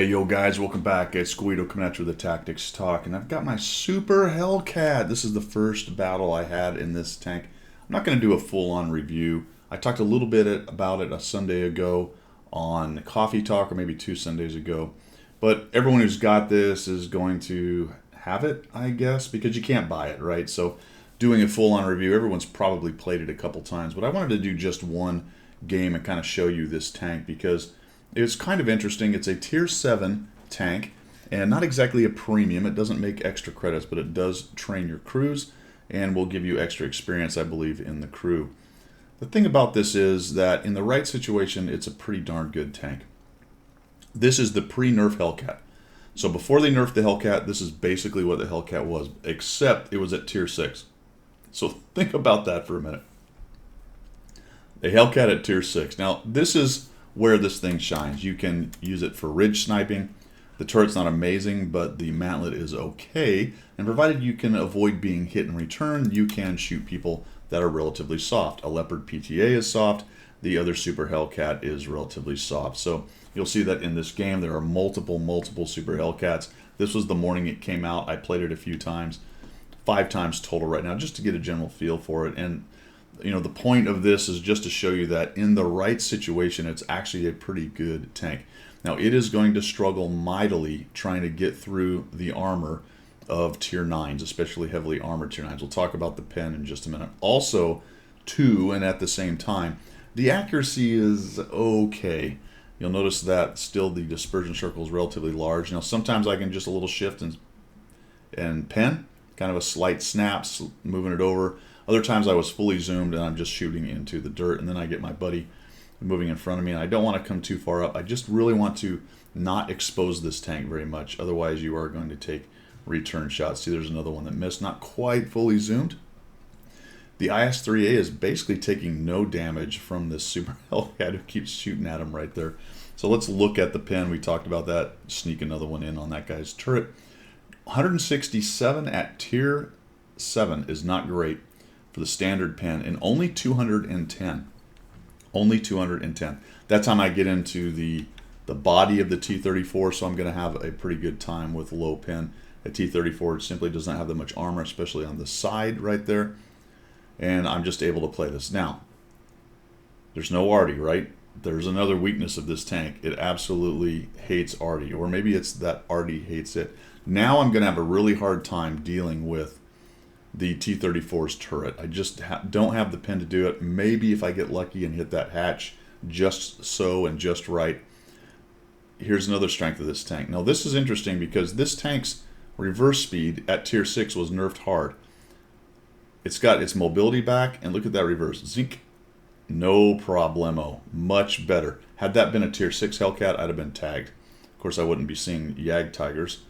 Hey yo guys, welcome back. It's Guido coming at you with a Tactics Talk, and I've got my Super Hellcat. This is the first battle I had in this tank. I'm not going to do a full-on review. I talked a little bit about it a Sunday ago on Coffee Talk, or maybe 2 Sundays ago. But everyone who's got this is going to have it, I guess, because you can't buy it, right? So doing a full-on review, everyone's probably played it a couple times, but I wanted to do just one game and kind of show you this tank because it's kind of interesting. It's a tier 7 tank and not exactly a premium. It doesn't make extra credits, but it does train your crews and will give you extra experience, I believe, in the crew. The thing about this is that in the right situation, it's a pretty darn good tank. This is the pre-nerf Hellcat. So before they nerfed the Hellcat, this is basically what the Hellcat was, except it was at tier 6. So think about that for a minute. A Hellcat at tier 6. Now, this is where this thing shines. You can use it for ridge sniping. The turret's not amazing, but the mantlet is okay. And provided you can avoid being hit in return, you can shoot people that are relatively soft. A Leopard PTA is soft. The other Super Hellcat is relatively soft. So you'll see that in this game there are multiple Super Hellcats. This was the morning it came out. I played it a few times, 5 times total right now, just to get a general feel for it. And you know, the point of this is just to show you that in the right situation, it's actually a pretty good tank. Now, it is going to struggle mightily trying to get through the armor of tier 9s, especially heavily armored tier 9s. We'll talk about the pen in just a minute. Also, too, and at the same time, the accuracy is okay. You'll notice that still the dispersion circle is relatively large. Now, sometimes I can just a little shift and pen, kind of a slight snap, moving it over. Other times I was fully zoomed and I'm just shooting into the dirt, and then I get my buddy moving in front of me, and I don't want to come too far up. I just really want to not expose this tank very much. Otherwise you are going to take return shots. See, there's another one that missed, not quite fully zoomed. The IS-3A is basically taking no damage from this Super Hellcat who keeps shooting at him right there. So let's look at the pen. We talked about that. Sneak another one in on that guy's turret. 167 at tier 7 is not great for the standard pen, and only 210. Only 210. That time I get into the body of the T-34, so I'm going to have a pretty good time with low pen. A T-34 simply does not have that much armor, especially on the side right there, and I'm just able to play this. Now, there's no arty, right? There's another weakness of this tank. It absolutely hates arty, or maybe it's that arty hates it. Now I'm going to have a really hard time dealing with the T-34's turret. I just don't have the pen to do it. Maybe if I get lucky and hit that hatch just so and just right. Here's another strength of this tank. Now this is interesting because this tank's reverse speed at tier 6 was nerfed hard. It's got its mobility back, and look at that reverse. Zink. No problemo. Much better. Had that been a tier 6 Hellcat, I'd have been tagged. Of course, I wouldn't be seeing Yag Tigers.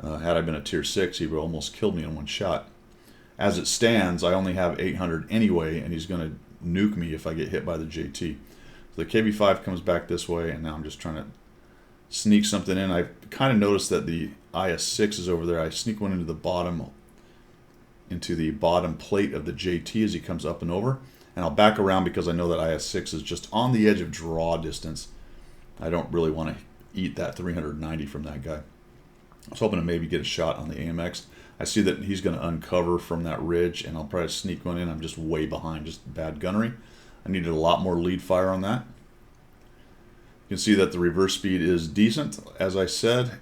Had I been a tier 6, he would almost killed me in one shot. As it stands, I only have 800 anyway, and he's going to nuke me if I get hit by the JT. So the KB5 comes back this way, and now I'm just trying to sneak something in. I kind of noticed that the IS-6 is over there. I sneak one into the bottom plate of the JT as he comes up and over, and I'll back around because I know that IS-6 is just on the edge of draw distance. I don't really want to eat that 390 from that guy. I was hoping to maybe get a shot on the AMX. I see that he's going to uncover from that ridge, and I'll probably sneak one in. I'm just way behind, just bad gunnery. I needed a lot more lead fire on that. You can see that the reverse speed is decent, as I said.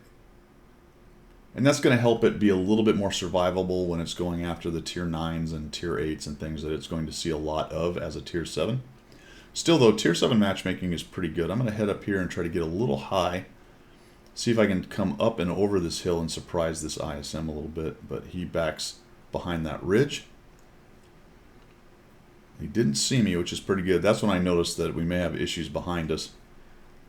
And that's going to help it be a little bit more survivable when it's going after the tier 9s and tier 8s and things that it's going to see a lot of as a tier 7. Still, though, tier 7 matchmaking is pretty good. I'm going to head up here and try to get a little high. See if I can come up and over this hill and surprise this ISM a little bit, but he backs behind that ridge. He didn't see me, which is pretty good. That's when I noticed that we may have issues behind us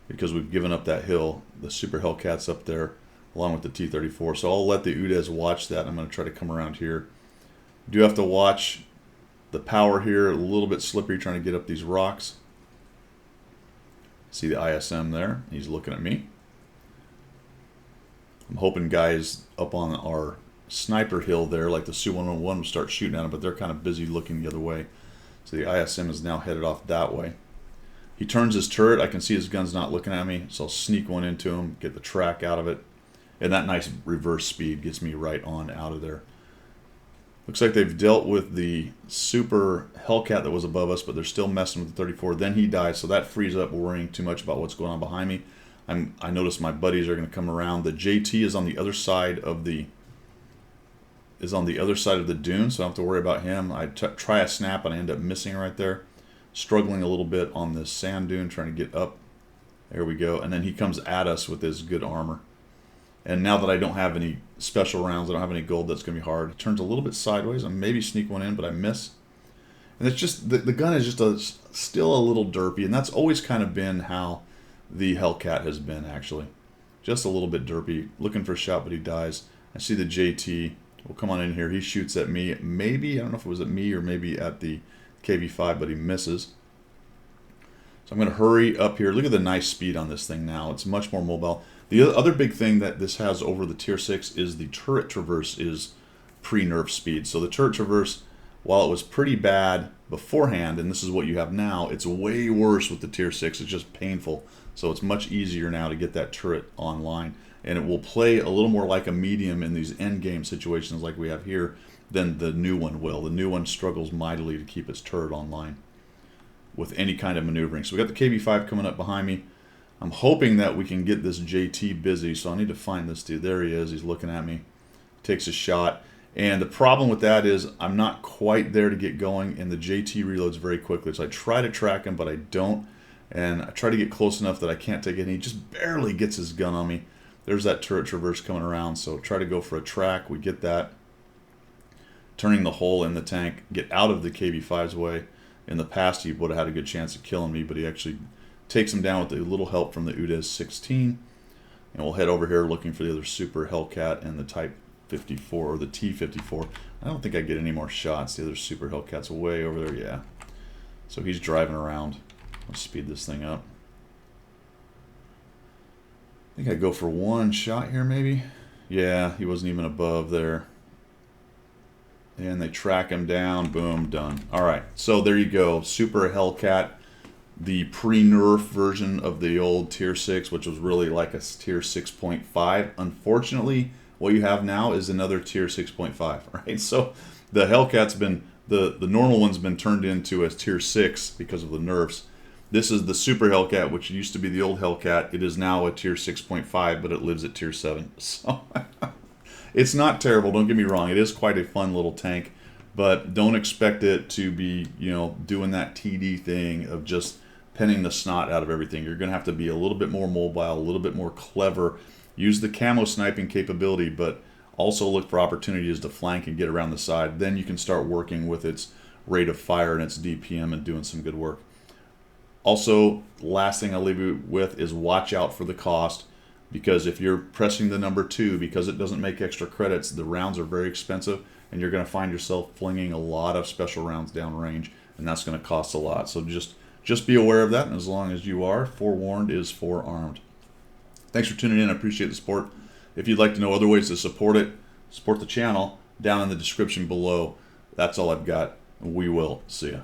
because we've given up that hill. The Super Hellcat's up there along with the T-34, so I'll let the UDES watch that. I'm going to try to come around here. Do have to watch the power here, a little bit slippery trying to get up these rocks. See the ISM there? He's looking at me. I'm hoping guys up on our sniper hill there, like the Su-101, will start shooting at them, but they're kind of busy looking the other way. So the ISM is now headed off that way. He turns his turret. I can see his gun's not looking at me, so I'll sneak one into him, get the track out of it. And that nice reverse speed gets me right on out of there. Looks like they've dealt with the super Hellcat that was above us, but they're still messing with the 34. Then he dies, so that frees up worrying too much about what's going on behind me. I notice my buddies are going to come around. The JT is on the other side of the dune, so I don't have to worry about him. I try a snap and I end up missing right there. Struggling a little bit on this sand dune, trying to get up. There we go. And then he comes at us with his good armor. And now that I don't have any special rounds, I don't have any gold, that's going to be hard. It turns a little bit sideways. I maybe sneak one in, but I miss. And it's just, the gun is just still a little derpy, and that's always kind of been how the Hellcat has been, actually. Just a little bit derpy. Looking for a shot, but he dies. I see the JT. Will come on in here. He shoots at me. Maybe, I don't know if it was at me or maybe at the KV5, but he misses. So I'm going to hurry up here. Look at the nice speed on this thing now. It's much more mobile. The other big thing that this has over the Tier 6 is the turret traverse is pre-nerf speed. So the turret traverse, while it was pretty bad beforehand, and this is what you have now, it's way worse with the Tier 6. It's just painful. So it's much easier now to get that turret online. And it will play a little more like a medium in these end game situations like we have here than the new one will. The new one struggles mightily to keep its turret online with any kind of maneuvering. So we got the KV5 coming up behind me. I'm hoping that we can get this JT busy, so I need to find this dude. There he is. He's looking at me. Takes a shot. And the problem with that is I'm not quite there to get going, and the JT reloads very quickly. So I try to track him, but I don't. And I try to get close enough that I can't take it, and he just barely gets his gun on me. There's that turret traverse coming around, so try to go for a track. We get that. Turning the hole in the tank, get out of the KV5's way. In the past, he would have had a good chance of killing me, but he actually takes him down with a little help from the UDES 16. And we'll head over here looking for the other Super Hellcat and the Type 54, or the T-54. I don't think I get any more shots. The other Super Hellcat's way over there, yeah. So he's driving around. Let's speed this thing up. I think I go for one shot here, maybe. Yeah, he wasn't even above there. And they track him down. Boom, done. All right, so there you go. Super Hellcat, the pre-nerf version of the old Tier 6, which was really like a Tier 6.5. Unfortunately, what you have now is another Tier 6.5, right? So the Hellcat's been, the normal one's been turned into a Tier 6 because of the nerfs. This is the Super Hellcat, which used to be the old Hellcat. It is now a Tier 6.5, but it lives at Tier 7. So it's not terrible, don't get me wrong. It is quite a fun little tank, but don't expect it to be, you know, doing that TD thing of just penning the snot out of everything. You're going to have to be a little bit more mobile, a little bit more clever. Use the camo sniping capability, but also look for opportunities to flank and get around the side. Then you can start working with its rate of fire and its DPM and doing some good work. Also, last thing I'll leave you with is watch out for the cost, because if you're pressing the number 2, because it doesn't make extra credits, the rounds are very expensive, and you're going to find yourself flinging a lot of special rounds downrange, and that's going to cost a lot. So just be aware of that, and as long as you are, forewarned is forearmed. Thanks for tuning in. I appreciate the support. If you'd like to know other ways to support the channel, down in the description below. That's all I've got. We will see you.